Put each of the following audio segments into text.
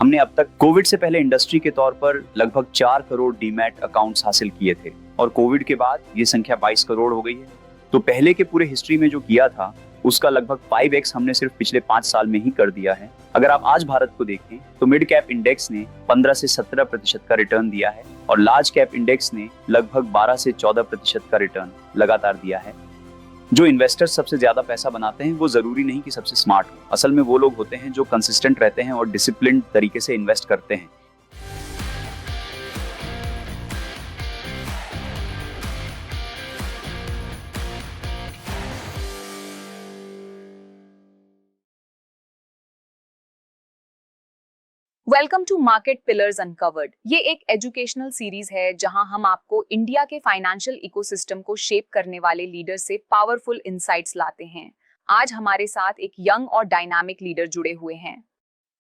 हमने अब तक कोविड से पहले इंडस्ट्री के तौर पर लगभग 4 करोड़ डीमैट अकाउंट्स हासिल किए थे और कोविड के बाद ये संख्या 22 करोड़ हो गई है। तो पहले के पूरे हिस्ट्री में जो किया था उसका लगभग 5x हमने सिर्फ पिछले 5 साल में ही कर दिया है। अगर आप आज भारत को देखें तो मिड कैप इंडेक्स ने 15 से 17% का रिटर्न दिया है और लार्ज कैप इंडेक्स ने लगभग 12 से 14% का रिटर्न लगातार दिया है। जो इन्वेस्टर्स सबसे ज्यादा पैसा बनाते हैं वो जरूरी नहीं कि सबसे स्मार्ट हो, असल में वो लोग होते हैं जो कंसिस्टेंट रहते हैं और डिसिप्लिन्ड तरीके से इन्वेस्ट करते हैं। Welcome to market pillars uncovered. ये एक एजुकेशनल सीरीज है जहां हम आपको इंडिया के फाइनेंशियल इकोसिस्टम को शेप करने वाले लीडर से पावरफुल इंसाइट्स लाते हैं। आज हमारे साथ एक यंग और डायनामिक लीडर जुड़े हुए हैं।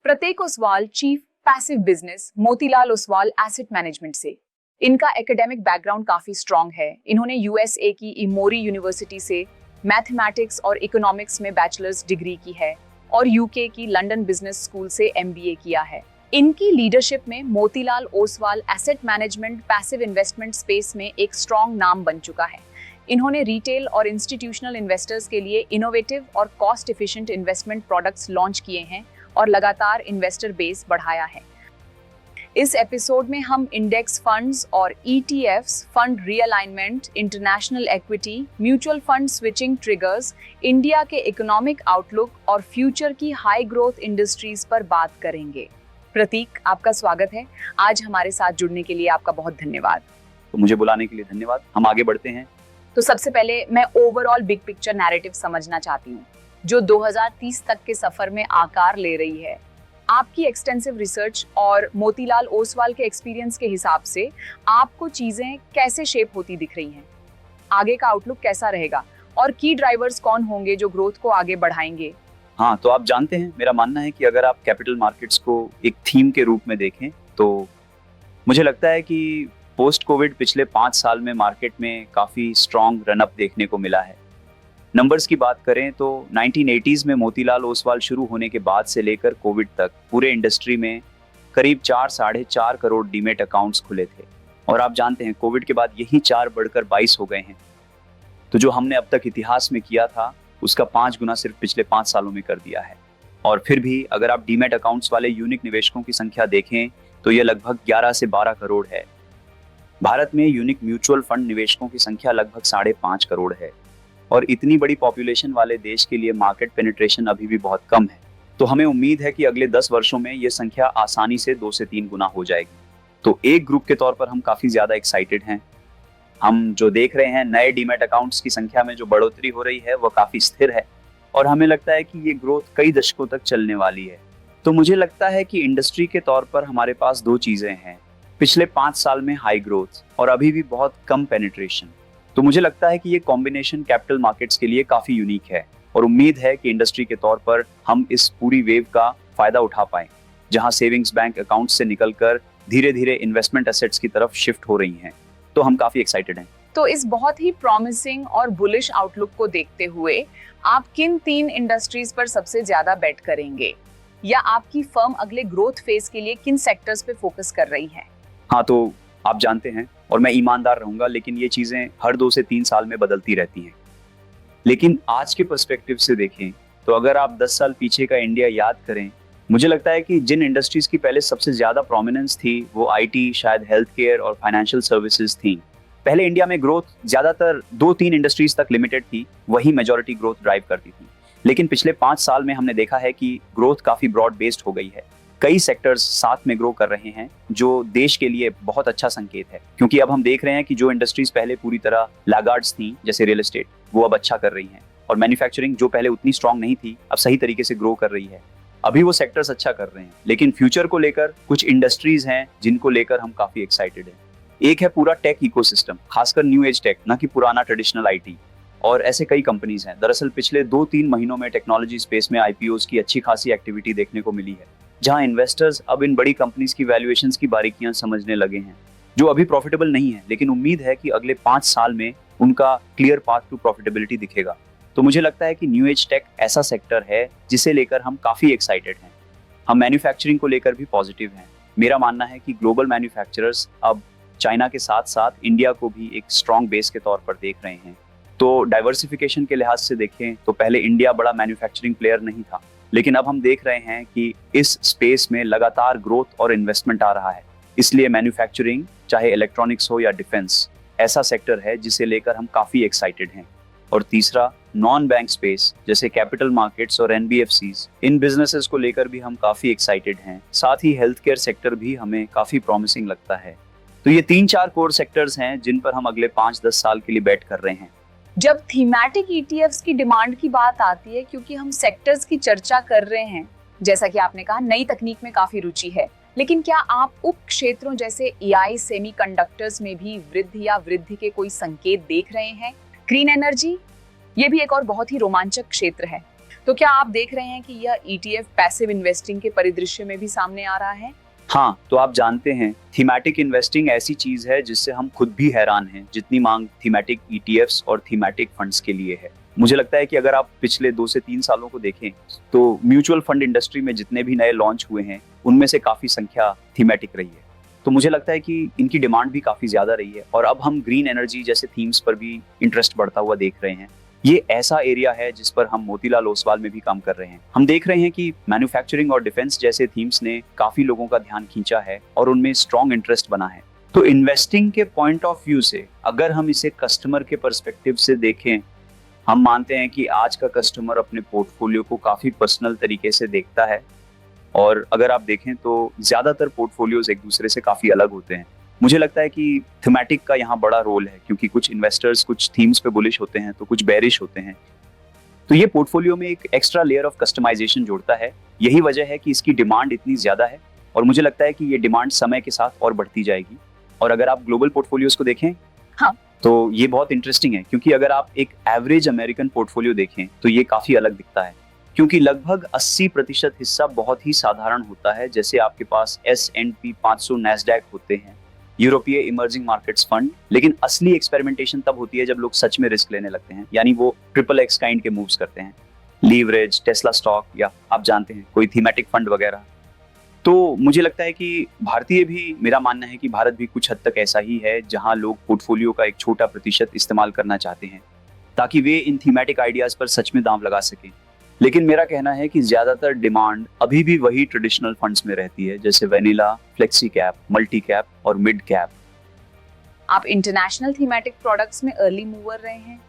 Prateek Oswal, chief passive business, Motilal Oswal asset management से। इनका एकेडमिक बैकग्राउंड काफी स्ट्रॉन्ग है। इन्होंने यूएसए की इमोरी यूनिवर्सिटी से मैथमेटिक्स और इकोनॉमिक्स में बैचलर्स डिग्री की है और यूके की लंदन बिजनेस स्कूल से एमबीए किया है। इनकी लीडरशिप में Motilal Oswal asset management passive investment space में एक स्ट्रॉन्ग नाम बन चुका है। इन्होंने रिटेल और इंस्टीट्यूशनल इन्वेस्टर्स के लिए इनोवेटिव और cost efficient investment products launch किए हैं और लगातार इन्वेस्टर बेस बढ़ाया है। इस एपिसोड में हम इंडेक्स फंड्स और ETFs, fund realignment, international equity, mutual fund switching triggers, India के इकोनॉमिक आउटलुक और फ्यूचर की हाई ग्रोथ इंडस्ट्रीज पर बात करेंगे। प्रतीक, आपका स्वागत है। आज हमारे साथ जुड़ने के लिए आपका बहुत धन्यवाद। तो मुझे बुलाने के लिए धन्यवाद। हम आगे बढ़ते हैं। तो सबसे पहले मैं ओवरऑल बिग पिक्चर नैरेटिव समझना चाहती हूँ जो 2030 तक के सफर में आकार ले रही है। आपकी एक्सटेंसिव रिसर्च और मोतीलाल ओसवाल के एक्सपीरियंस के हिसाब से आपको चीजें कैसे शेप होती दिख रही हैं? आगे का आउटलुक कैसा रहेगा और की ड्राइवर्स कौन होंगे जो ग्रोथ को आगे बढ़ाएंगे? हाँ, तो आप जानते हैं मेरा मानना है कि अगर आप कैपिटल मार्केट्स को एक थीम के रूप में देखें तो मुझे लगता है कि पोस्ट कोविड पिछले 5 साल में मार्केट में काफ़ी स्ट्रॉन्ग रनअप देखने को मिला है। नंबर्स की बात करें तो 1980s में मोतीलाल ओसवाल शुरू होने के बाद से लेकर कोविड तक पूरे इंडस्ट्री में करीब 4-4.5 करोड़ डीमेट अकाउंट्स खुले थे और आप जानते हैं कोविड के बाद यही 4 बढ़कर 22 हो गए हैं। तो जो हमने अब तक इतिहास में किया था उसका 5 गुना सिर्फ पिछले 5 सालों में कर दिया है। और फिर भी अगर आप डीमैट अकाउंट्स वाले यूनिक निवेशकों की संख्या देखें तो यह लगभग 11 से 12 करोड़ है। भारत में यूनिक म्यूचुअल फंड निवेशकों की संख्या लगभग 5.5 करोड़ है और इतनी बड़ी पॉपुलेशन वाले देश के लिए मार्केट पेनिट्रेशन अभी भी बहुत कम है। तो हमें उम्मीद है कि अगले 10 वर्षों में यह संख्या आसानी से 2 से 3 गुना हो जाएगी। तो एक ग्रुप के तौर पर हम काफी ज्यादा एक्साइटेड हैं। हम जो देख रहे हैं नए डीमैट अकाउंट्स की संख्या में जो बढ़ोतरी हो रही है वो काफी स्थिर है और हमें लगता है कि ये ग्रोथ कई दशकों तक चलने वाली है। तो मुझे लगता है कि इंडस्ट्री के तौर पर हमारे पास 2 चीजें हैं, पिछले 5 साल में हाई ग्रोथ और अभी भी बहुत कम पेनिट्रेशन। तो मुझे लगता है कि ये कॉम्बिनेशन कैपिटल मार्केट्स के लिए काफी यूनिक है और उम्मीद है कि इंडस्ट्री के तौर पर हम इस पूरी वेव का फायदा उठा पाएं, जहां सेविंग्स बैंक अकाउंट से निकलकर धीरे धीरे इन्वेस्टमेंट एसेट्स की तरफ शिफ्ट हो रही हैं। तो हम काफी एक्साइटेड हैं। तो इस बहुत ही प्रॉमिसिंग और बुलिश आउटलुक को देखते हुए आप किन 3 इंडस्ट्रीज पर सबसे ज्यादा बेट करेंगे या आपकी फर्म अगले ग्रोथ फेज के लिए किन सेक्टर्स पे फोकस कर रही है? हाँ, तो आप जानते हैं और मैं ईमानदार रहूंगा, लेकिन ये चीजें हर 2 से 3 साल में बदलती रहती हैं। लेकिन आज के पर्सपेक्टिव से देखें तो अगर आप 10 साल पीछे का इंडिया याद करें, मुझे लगता है कि जिन इंडस्ट्रीज की पहले सबसे ज्यादा प्रोमिनेंस थी वो आईटी, शायद हेल्थ केयर और फाइनेंशियल सर्विसेज थी। पहले इंडिया में ग्रोथ ज्यादातर 2-3 इंडस्ट्रीज तक लिमिटेड थी, वही मेजॉरिटी ग्रोथ ड्राइव करती थी। लेकिन पिछले 5 साल में हमने देखा है कि ग्रोथ काफी ब्रॉड बेस्ड हो गई है। कई सेक्टर्स साथ में ग्रो कर रहे हैं जो देश के लिए बहुत अच्छा संकेत है, क्योंकि अब हम देख रहे हैं कि जो इंडस्ट्रीज पहले पूरी तरह लैगार्ड्स थी जैसे रियल एस्टेट, वो अब अच्छा कर रही हैं और मैन्युफैक्चरिंग जो पहले उतनी स्ट्रांग नहीं थी अब सही तरीके से ग्रो कर रही है। अभी वो सेक्टर्स अच्छा कर रहे हैं, लेकिन फ्यूचर को लेकर कुछ इंडस्ट्रीज हैं जिनको लेकर हम काफी एक्साइटेड हैं। एक है पूरा टेक इकोसिस्टम, खासकर न्यू एज टेक, ना कि पुराना ट्रेडिशनल आईटी, और ऐसे कई कंपनीज हैं। दरअसल पिछले 2-3 महीनों में टेक्नोलॉजी स्पेस में आईपीओज की अच्छी खासी एक्टिविटी देखने को मिली है, जहां इन्वेस्टर्स अब इन बड़ी कंपनीज की वैल्यूएशंस की बारीकियां समझने लगे हैं, जो अभी प्रॉफिटेबल नहीं है, लेकिन उम्मीद है कि अगले 5 साल में उनका क्लियर पाथ टू प्रॉफिटेबिलिटी दिखेगा। तो मुझे लगता है कि न्यू एज टेक ऐसा सेक्टर है जिसे लेकर हम काफी एक्साइटेड हैं। हम मैन्युफैक्चरिंग को लेकर भी पॉजिटिव हैं। मेरा मानना है कि ग्लोबल मैन्युफैक्चरर्स अब चाइना के साथ साथ इंडिया को भी एक स्ट्रॉन्ग बेस के तौर पर देख रहे हैं। तो डाइवर्सिफिकेशन के लिहाज से देखें तो पहले इंडिया बड़ा मैन्युफैक्चरिंग प्लेयर नहीं था, लेकिन अब हम देख रहे हैं कि इस स्पेस में लगातार ग्रोथ और इन्वेस्टमेंट आ रहा है। इसलिए मैन्युफैक्चरिंग, चाहे इलेक्ट्रॉनिक्स हो या डिफेंस, ऐसा सेक्टर है जिसे लेकर हम काफी एक्साइटेड हैं। और तीसरा, नॉन बैंक स्पेस जैसे कैपिटल मार्केट्स और एनबीएफसीज, इन बिजनेसेस को लेकर भी हम काफी एक्साइटेड हैं। साथ ही हेल्थ केयर सेक्टर भी हमें काफी प्रॉमिसिंग लगता है। तो ये 3-4 कोर सेक्टर्स हैं जिन पर हम अगले 5-10 साल के लिए बेट कर रहे हैं। जब थीमैटिक ईटीएफ्स की डिमांड की बात आती है, क्योंकि हम सेक्टर्स की चर्चा कर रहे हैं, जैसा कि आपने कहा नई तकनीक में काफी रुचि है, लेकिन क्या आप उप क्षेत्रों जैसे एआई, सेमीकंडक्टर्स में भी वृद्धि के कोई संकेत देख रहे हैं? ग्रीन एनर्जी, ये भी एक और बहुत ही रोमांचक क्षेत्र है। तो क्या आप देख रहे हैं कि यह ईटीएफ पैसिव इन्वेस्टिंग के परिदृश्य में भी सामने आ रहा है? हाँ, तो आप जानते हैं थीमैटिक इन्वेस्टिंग ऐसी चीज है जिससे हम खुद भी हैरान हैं, जितनी मांग थीमैटिक ईटीएफ्स और थीमैटिक फंड्स के लिए है। मुझे लगता है कि अगर आप पिछले 2 से 3 सालों को देखें तो म्यूचुअल फंड इंडस्ट्री में जितने भी नए लॉन्च हुए हैं उनमें से काफी संख्या थीमैटिक रही है। तो मुझे लगता है कि इनकी डिमांड भी काफी ज्यादा रही है और अब हम ग्रीन एनर्जी जैसे थीम्स पर भी इंटरेस्ट बढ़ता हुआ देख रहे हैं। ये ऐसा एरिया है जिस पर हम मोतीलाल ओसवाल में भी काम कर रहे हैं। हम देख रहे हैं कि मैन्युफैक्चरिंग और डिफेंस जैसे थीम्स ने काफी लोगों का ध्यान खींचा है और उनमें स्ट्रॉन्ग इंटरेस्ट बना है। तो इन्वेस्टिंग के पॉइंट ऑफ व्यू से अगर हम इसे कस्टमर के पर्सपेक्टिव से देखें, हम मानते हैं कि आज का कस्टमर अपने पोर्टफोलियो को काफी पर्सनल तरीके से देखता है और अगर आप देखें तो ज्यादातर पोर्टफोलियोज एक दूसरे से काफी अलग होते हैं। मुझे लगता है कि थीमैटिक का यहाँ बड़ा रोल है, क्योंकि कुछ इन्वेस्टर्स कुछ थीम्स पे बुलिश होते हैं तो कुछ बेरिश होते हैं। तो ये पोर्टफोलियो में एक एक्स्ट्रा लेयर ऑफ कस्टमाइजेशन जोड़ता है। यही वजह है कि इसकी डिमांड इतनी ज्यादा है और मुझे लगता है कि ये डिमांड समय के साथ और बढ़ती जाएगी। और अगर आप ग्लोबल पोर्टफोलियोज को देखें, हाँ, तो ये बहुत इंटरेस्टिंग है, क्योंकि अगर आप एक एवरेज अमेरिकन पोर्टफोलियो देखें तो ये काफी अलग दिखता है, क्योंकि लगभग 80% हिस्सा बहुत ही साधारण होता है। जैसे आपके पास S&P 500, नैस्डैक होते हैं, यूरोपीय इमर्जिंग मार्केट्स फंड। लेकिन असली एक्सपेरिमेंटेशन तब होती है जब लोग सच में रिस्क लेने लगते हैं, यानी वो XXX काइंड के मूव्स करते हैं, लीवरेज, टेस्ला स्टॉक, या आप जानते हैं कोई थीमैटिक फंड वगैरह। तो मुझे लगता है कि भारतीय भी, मेरा मानना है कि भारत भी कुछ हद तक ऐसा ही है, जहां लोग पोर्टफोलियो का एक छोटा प्रतिशत इस्तेमाल करना चाहते हैं ताकि वे इन थीमैटिक आइडियाज पर सच में दांव लगा सकें। लेकिन मेरा कहना है कि ज्यादातर डिमांड अभी भी वही ट्रेडिशनल फंड्स में रहती है, जैसे vanilla, flexi cap, multi cap और मिड कैप। आप इंटरनेशनल थीमैटिक प्रोडक्ट्स में अर्ली मूवर रहे हैं,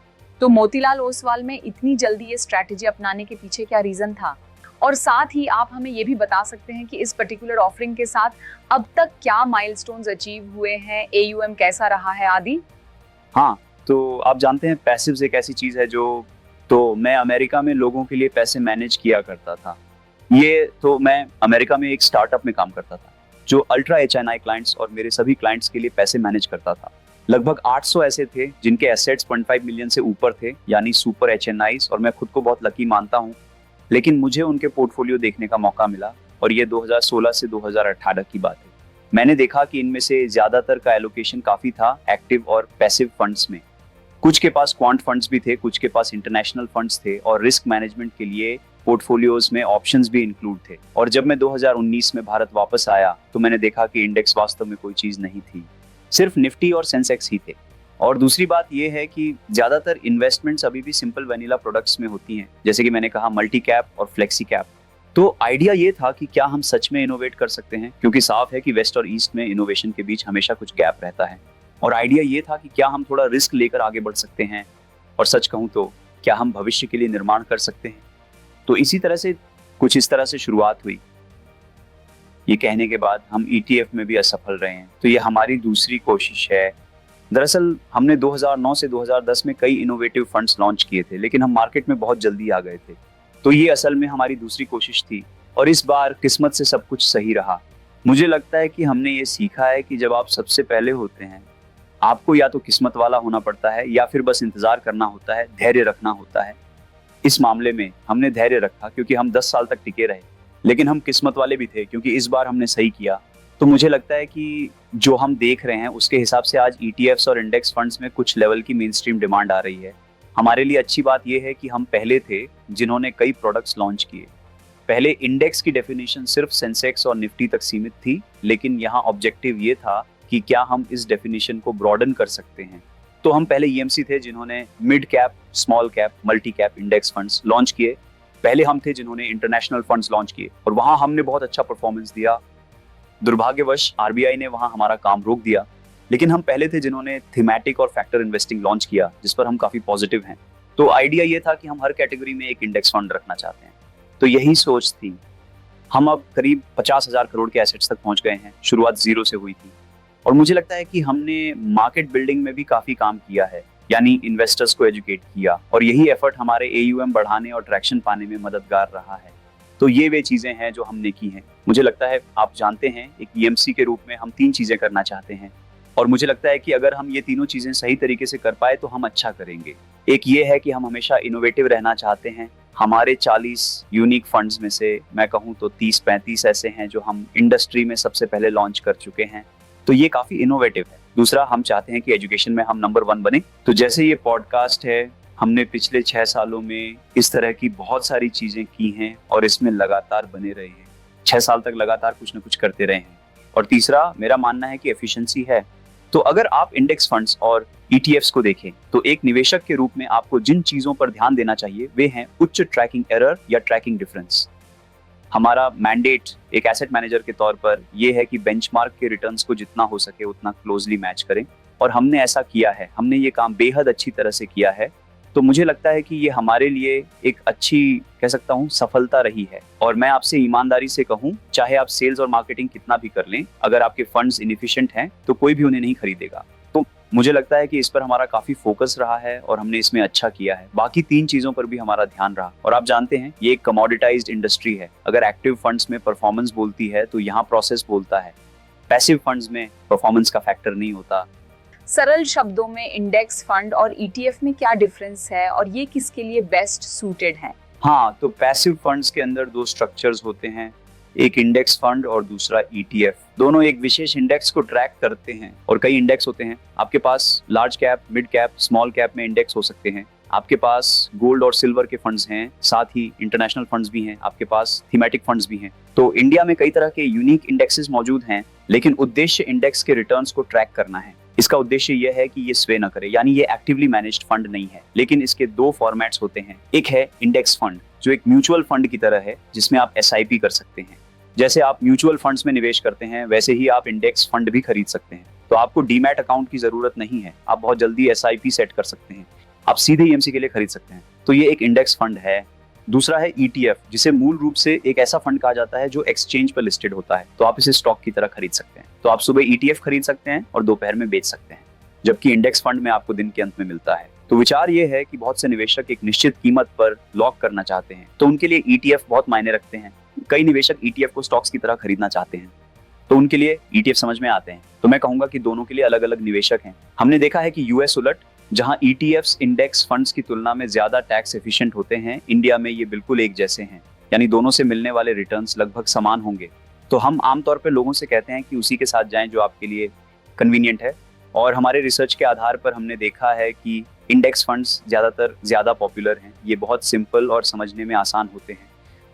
तो मोतीलाल ओसवाल में इतनी जल्दी ये स्ट्रैटेजी अपनाने के पीछे क्या रीजन था? और साथ ही आप हमें ये भी बता सकते हैं कि इस पर्टिकुलर ऑफरिंग के साथ अब तक क्या माइलस्टोन्स अचीव हुए हैं, AUM कैसा रहा है आदि? हाँ, तो आप जानते हैं पैसिव्स एक ऐसी चीज है जो, तो मैं अमेरिका में लोगों के लिए पैसे मैनेज किया करता था। ये तो मैं अमेरिका में एक स्टार्टअप में काम करता था जो अल्ट्रा HNI क्लाइंट्स और मेरे सभी क्लाइंट्स के लिए पैसे मैनेज करता था। लगभग 800 ऐसे थे जिनके एसेट्स 0.5 मिलियन से ऊपर थे, यानी सुपर HNIs, और मैं खुद को बहुत लकी मानता हूँ। लेकिन मुझे उनके पोर्टफोलियो देखने का मौका मिला और ये 2016 से 2018 की बात है। मैंने देखा कि इनमें से ज्यादातर का एलोकेशन काफी था एक्टिव और पैसिव फंड्स में। कुछ के पास क्वांट फंड्स भी थे, कुछ के पास इंटरनेशनल फंड्स थे, और रिस्क मैनेजमेंट के लिए पोर्टफोलियोज में ऑप्शंस भी इंक्लूड थे। और जब मैं 2019 में भारत वापस आया तो मैंने देखा कि इंडेक्स वास्तव में कोई चीज नहीं थी, सिर्फ निफ्टी और सेंसेक्स ही थे। और दूसरी बात यह है कि ज्यादातर इन्वेस्टमेंट्स अभी भी सिंपल वैनिला प्रोडक्ट्स में होती हैं, जैसे कि मैंने कहा मल्टी कैप और फ्लेक्सी कैप। तो आइडिया ये था कि क्या हम सच में इनोवेट कर सकते हैं, क्योंकि साफ है कि वेस्ट और ईस्ट में इनोवेशन के बीच हमेशा कुछ गैप रहता है। और आइडिया ये था कि क्या हम थोड़ा रिस्क लेकर आगे बढ़ सकते हैं, और सच कहूं तो क्या हम भविष्य के लिए निर्माण कर सकते हैं। तो इसी तरह से कुछ इस तरह से शुरुआत हुई। ये कहने के बाद हम ETF में भी असफल रहे हैं, तो ये हमारी दूसरी कोशिश है। दरअसल हमने 2009 से 2010 में कई इनोवेटिव फंड्स लॉन्च किए थे, लेकिन हम मार्केट में बहुत जल्दी आ गए थे। तो ये असल में हमारी दूसरी कोशिश थी और इस बार किस्मत से सब कुछ सही रहा। मुझे लगता है कि हमने ये सीखा है कि जब आप सबसे पहले होते हैं, आपको या तो किस्मत वाला होना पड़ता है या फिर बस इंतजार करना होता है, धैर्य रखना होता है। इस मामले में हमने धैर्य रखा क्योंकि हम 10 साल तक टिके रहे, लेकिन हम किस्मत वाले भी थे क्योंकि इस बार हमने सही किया। तो मुझे लगता है कि जो हम देख रहे हैं उसके हिसाब से आज ETFs और इंडेक्स फंड्स में कुछ लेवल की मेन स्ट्रीम डिमांड आ रही है। हमारे लिए अच्छी बात यह है कि हम पहले थे जिन्होंने कई प्रोडक्ट्स लॉन्च किए। पहले इंडेक्स की डेफिनेशन सिर्फ सेंसेक्स और निफ्टी तक सीमित थी, लेकिन यहाँ ऑब्जेक्टिव ये था कि क्या हम इस डेफिनेशन को ब्रॉडन कर सकते हैं। तो हम पहले ईएमसी थे जिन्होंने mid cap, small cap, multi cap index funds launch किए। पहले हम थे जिन्होंने इंटरनेशनल फंड्स लॉन्च किए और वहां हमने बहुत अच्छा परफॉर्मेंस दिया। दुर्भाग्यवश आरबीआई ने वहां हमारा काम रोक दिया, लेकिन हम पहले थे जिन्होंने थीमेटिक और फैक्टर इन्वेस्टिंग लॉन्च किया, जिस पर हम काफी पॉजिटिव हैं। तो आइडिया ये था कि हम हर कैटेगरी में एक इंडेक्स फंड रखना चाहते हैं। तो यही सोच थी। हम अब करीब 50,000 करोड़ के एसेट्स तक पहुंच गए हैं। शुरुआत जीरो से हुई थी और मुझे लगता है कि हमने मार्केट बिल्डिंग में भी काफी काम किया है, यानी इन्वेस्टर्स को एजुकेट किया, और यही एफर्ट हमारे AUM बढ़ाने और ट्रैक्शन पाने में मददगार रहा है। तो ये वे चीजें हैं जो हमने की हैं। मुझे लगता है आप जानते हैं, एक EMC के रूप में हम 3 चीजें करना चाहते हैं और मुझे लगता है कि अगर हम ये तीनों चीजें सही तरीके से कर पाए तो हम अच्छा करेंगे। एक ये है कि हम हमेशा इनोवेटिव रहना चाहते हैं। हमारे 40 यूनिक फंड्स में से मैं कहूँ तो 30-35 ऐसे हैं जो हम इंडस्ट्री में सबसे पहले लॉन्च कर चुके हैं। तो ये काफी इनोवेटिव है। दूसरा, हम चाहते हैं कि एजुकेशन में हम नंबर 1 बने। तो जैसे ये पॉडकास्ट है, हमने पिछले 6 सालों में इस तरह की बहुत सारी चीजें की हैं और इसमें लगातार बने रहे हैं। 6 साल तक लगातार कुछ न कुछ करते रहे हैं। और तीसरा, मेरा मानना है कि एफिशिएंसी है। तो अगर आप इंडेक्स फंड्स और ETFs को देखें तो एक निवेशक के रूप में आपको जिन चीजों पर ध्यान देना चाहिए वे हैं उच्च ट्रैकिंग एरर या ट्रैकिंग डिफरेंस। हमारा मैंडेट एक एसेट मैनेजर के तौर पर यह है कि बेंचमार्क के रिटर्न्स को जितना हो सके उतना क्लोजली मैच करें, और हमने ऐसा किया है। हमने ये काम बेहद अच्छी तरह से किया है। तो मुझे लगता है कि ये हमारे लिए एक अच्छी, कह सकता हूँ, सफलता रही है। और मैं आपसे ईमानदारी से कहूँ, चाहे आप सेल्स और मार्केटिंग कितना भी कर लें, अगर आपके फंड्स इनएफिशिएंट हैं तो कोई भी उन्हें नहीं खरीदेगा। तो मुझे लगता है कि इस पर हमारा काफी फोकस रहा है और हमने इसमें अच्छा किया है। बाकी 3 चीजों पर भी हमारा ध्यान रहा। और आप जानते हैं, ये एक कमोडिटाइज्ड इंडस्ट्री है। अगर एक्टिव फंड्स में परफॉर्मेंस बोलती है तो यहाँ प्रोसेस बोलता है। पैसिव फंड्स में परफॉर्मेंस का फैक्टर नहीं होता। सरल शब्दों में इंडेक्स फंड और ETF में क्या डिफरेंस है और ये किसके लिए बेस्ट सूटेड है? हाँ, तो पैसिव फंड्स के अंदर 2 स्ट्रक्चर्स होते हैं, एक इंडेक्स फंड और दूसरा ETF। दोनों एक विशेष इंडेक्स को ट्रैक करते हैं और कई इंडेक्स होते हैं। आपके पास large cap, mid cap, small cap में इंडेक्स हो सकते हैं। आपके पास गोल्ड और सिल्वर के फंड्स हैं, साथ ही इंटरनेशनल फंड्स भी हैं। आपके पास थीमेटिक फंड्स भी हैं। तो इंडिया में कई तरह के यूनिक इंडेक्सेस मौजूद हैं, लेकिन उद्देश्य इंडेक्स के रिटर्न्स को ट्रैक करना है। इसका उद्देश्य यह है कि ये स्वे न करे, यानी ये एक्टिवली मैनेज्ड फंड नहीं है। लेकिन इसके 2 फॉर्मेट्स होते हैं। एक है इंडेक्स फंड, जो एक म्यूचुअल फंड की तरह है, जिसमें आप SIP कर सकते हैं। जैसे आप म्यूचुअल फंड्स में निवेश करते हैं, वैसे ही आप इंडेक्स फंड भी खरीद सकते हैं। तो आपको डीमैट अकाउंट की जरूरत नहीं है। आप बहुत जल्दी SIP सेट कर सकते हैं। आप सीधे EMC के लिए खरीद सकते हैं। तो ये एक इंडेक्स फंड है। दूसरा है ETF, जिसे मूल रूप से एक ऐसा फंड कहा जाता है जो एक्सचेंज पर लिस्टेड होता है। तो आप इसे स्टॉक की तरह खरीद सकते हैं। तो आप सुबह ETF खरीद सकते हैं और दोपहर में बेच सकते हैं, जबकि इंडेक्स फंड में आपको दिन के अंत में मिलता है। तो विचार ये है कि बहुत से निवेशक एक निश्चित कीमत पर लॉक करना चाहते हैं, तो उनके लिए ETF बहुत मायने रखते हैं। कई निवेशक ETF को स्टॉक्स की तरह खरीदना चाहते हैं, तो उनके लिए ETF समझ में आते हैं। तो मैं कहूंगा कि दोनों के लिए अलग अलग निवेशक हैं। हमने देखा है कि US उलट, जहां ETFs इंडेक्स फंड्स की तुलना में ज्यादा टैक्स एफिशिएंट होते हैं, इंडिया में ये बिल्कुल एक जैसे हैं, यानी दोनों से मिलने वाले रिटर्न्स लगभग समान होंगे। तो हम आमतौर पर लोगों से कहते हैं कि उसी के साथ जाएं जो आपके लिए कन्वीनियंट है। और हमारे रिसर्च के आधार पर हमने देखा है कि इंडेक्स फंड्स ज्यादा पॉपुलर हैं। ये बहुत सिंपल और समझने में आसान होते हैं।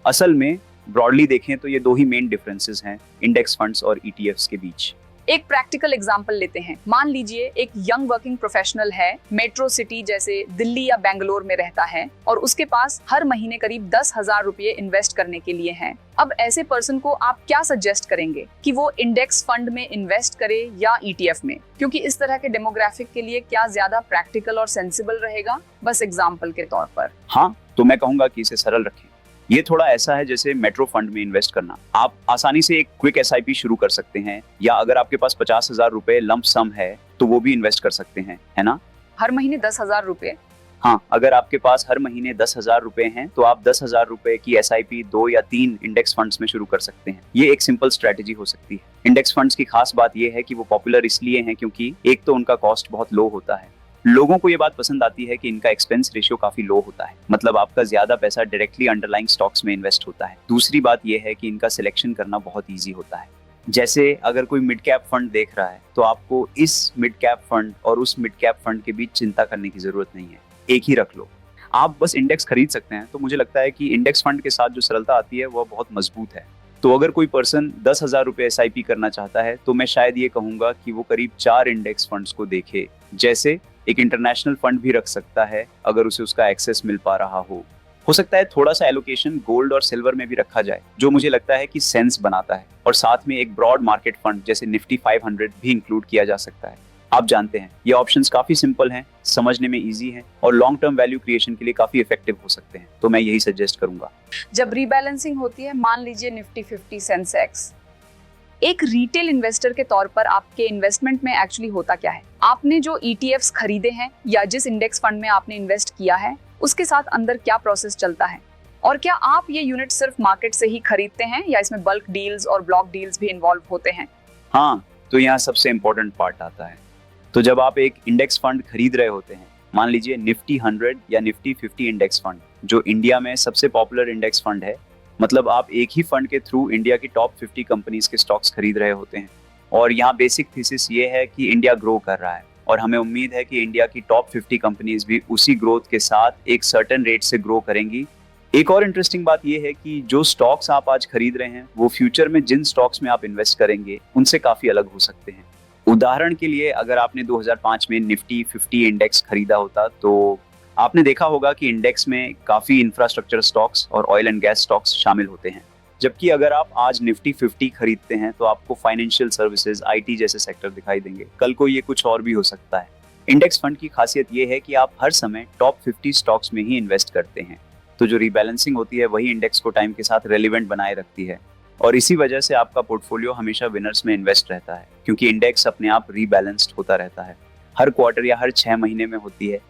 असल में ब्रॉडली देखें तो ये 2 ही मेन डिफरेंसेस हैं इंडेक्स फंड्स और ETFs के बीच। एक प्रैक्टिकल एग्जांपल लेते हैं। मान लीजिए एक यंग वर्किंग प्रोफेशनल है, मेट्रो सिटी जैसे दिल्ली या बेंगलोर में रहता है और उसके पास हर महीने करीब 10,000 रुपए इन्वेस्ट करने के लिए हैं। अब ऐसे पर्सन को आप क्या सजेस्ट करेंगे कि वो इंडेक्स फंड में इन्वेस्ट करे या ETF में? क्योंकि इस तरह के डेमोग्राफिक के लिए क्या ज्यादा प्रैक्टिकल और सेंसिबल रहेगा? बस एग्जाम्पल के तौर पर। हाँ, तो मैं कहूंगा कि इसे सरल रखें। ये थोड़ा ऐसा है जैसे मेट्रो फंड में इन्वेस्ट करना। आप आसानी से एक क्विक SIP शुरू कर सकते हैं, या अगर आपके पास 50,000 रुपए लंप सम है तो वो भी इन्वेस्ट कर सकते हैं, है ना? हर महीने 10,000 रुपए? हाँ, अगर आपके पास हर महीने 10,000 रुपए हैं तो आप 10,000 रुपए की SIP 2 या 3 इंडेक्स फंड्स में शुरू कर सकते हैं। ये एक सिंपल स्ट्रेटेजी हो सकती है। इंडेक्स फंड्स की खास बात ये है कि वो पॉपुलर इसलिए हैं क्योंकि एक तो उनका कॉस्ट बहुत लो होता है। लोगों को ये बात पसंद आती है कि इनका एक्सपेंस रेशियो काफी लो होता है, मतलब आपका ज्यादा पैसा डायरेक्टली अंडरलाइंग स्टॉक्स में इन्वेस्ट होता है। दूसरी बात ये है कि इनका सिलेक्शन करना बहुत ईजी होता है। जैसे अगर कोई मिड कैप फंड देख रहा है तो आपको इस मिड कैप फंड और उस मिड कैप फंड के बीच चिंता करने की जरूरत नहीं है, एक ही रख लो। आप बस इंडेक्स खरीद सकते हैं। तो मुझे लगता है कि इंडेक्स फंड के साथ जो सरलता आती है वह बहुत मजबूत है। तो अगर कोई पर्सन 10,000 रुपये SIP करना चाहता है तो मैं शायद ये कहूंगा कि वो करीब 4 इंडेक्स फंड्स को देखे। जैसे एक इंटरनेशनल फंड भी रख सकता है अगर उसे उसका एक्सेस मिल पा रहा हो सकता है थोड़ा सा एलोकेशन गोल्ड और सिल्वर में भी रखा जाए, जो मुझे लगता है कि सेंस बनाता है। और साथ में एक ब्रॉड मार्केट फंड जैसे निफ्टी 500 भी इंक्लूड किया जा सकता है। आप जानते हैं ये ऑप्शंस काफी सिंपल हैं, समझने में इजी हैं और लॉन्ग टर्म वैल्यू क्रिएशन के लिए काफी इफेक्टिव हो सकते हैं। तो मैं यही सजेस्ट करूंगा। जब रीबैलेंसिंग होती है, मान लीजिए निफ्टी 50 सेंसेक्स, एक रिटेल इन्वेस्टर के तौर पर आपके इन्वेस्टमेंट में एक्चुअली होता क्या है? आपने जो ETFs खरीदे हैं या जिस इंडेक्स फंड में आपने इन्वेस्ट किया है उसके साथ अंदर क्या प्रोसेस चलता है? और क्या आप ये यूनिट सिर्फ मार्केट से ही खरीदते हैं या इसमें बल्क डील्स और ब्लॉक डील्स भी इन्वॉल्व होते हैं? हाँ, तो यहाँ सबसे इम्पोर्टेंट पार्ट आता है। तो जब आप एक इंडेक्स फंड खरीद रहे होते हैं, मान लीजिए निफ्टी 100 या निफ्टी 50 इंडेक्स फंड, जो इंडिया में सबसे पॉपुलर इंडेक्स फंड है, मतलब आप एक ही फंड के थ्रू इंडिया की टॉप 50 कंपनीज के स्टॉक्स खरीद रहे होते हैं। और यहाँ बेसिक थीसिस ये है कि इंडिया ग्रो कर रहा है और हमें उम्मीद है कि इंडिया की टॉप 50 कंपनीज भी उसी ग्रोथ के साथ एक सर्टेन रेट से ग्रो करेंगी। एक और इंटरेस्टिंग बात यह है कि जो स्टॉक्स आप आज खरीद रहे हैं वो फ्यूचर में जिन स्टॉक्स में आप इन्वेस्ट करेंगे उनसे काफी अलग हो सकते हैं। उदाहरण के लिए अगर आपने 2005 में निफ्टी 50 इंडेक्स खरीदा होता तो आपने देखा होगा कि इंडेक्स में काफी इंफ्रास्ट्रक्चर स्टॉक्स और ऑयल एंड गैस स्टॉक्स शामिल होते हैं। जबकि अगर आप आज निफ्टी 50 खरीदते हैं तो आपको फाइनेंशियल सर्विसेज, IT जैसे सेक्टर दिखाई देंगे। कल को ये कुछ और भी हो सकता है। इंडेक्स फंड की खासियत ये है कि आप हर समय टॉप 50 स्टॉक्स में ही इन्वेस्ट करते हैं। तो जो रीबैलेंसिंग होती है वही इंडेक्स को टाइम के साथ रेलिवेंट बनाए रखती है और इसी वजह से आपका पोर्टफोलियो हमेशा विनर्स में इन्वेस्ट रहता है, क्योंकि इंडेक्स अपने आप रीबैलेंस्ड होता रहता है। हर क्वार्टर या हर 6 महीने में होती है।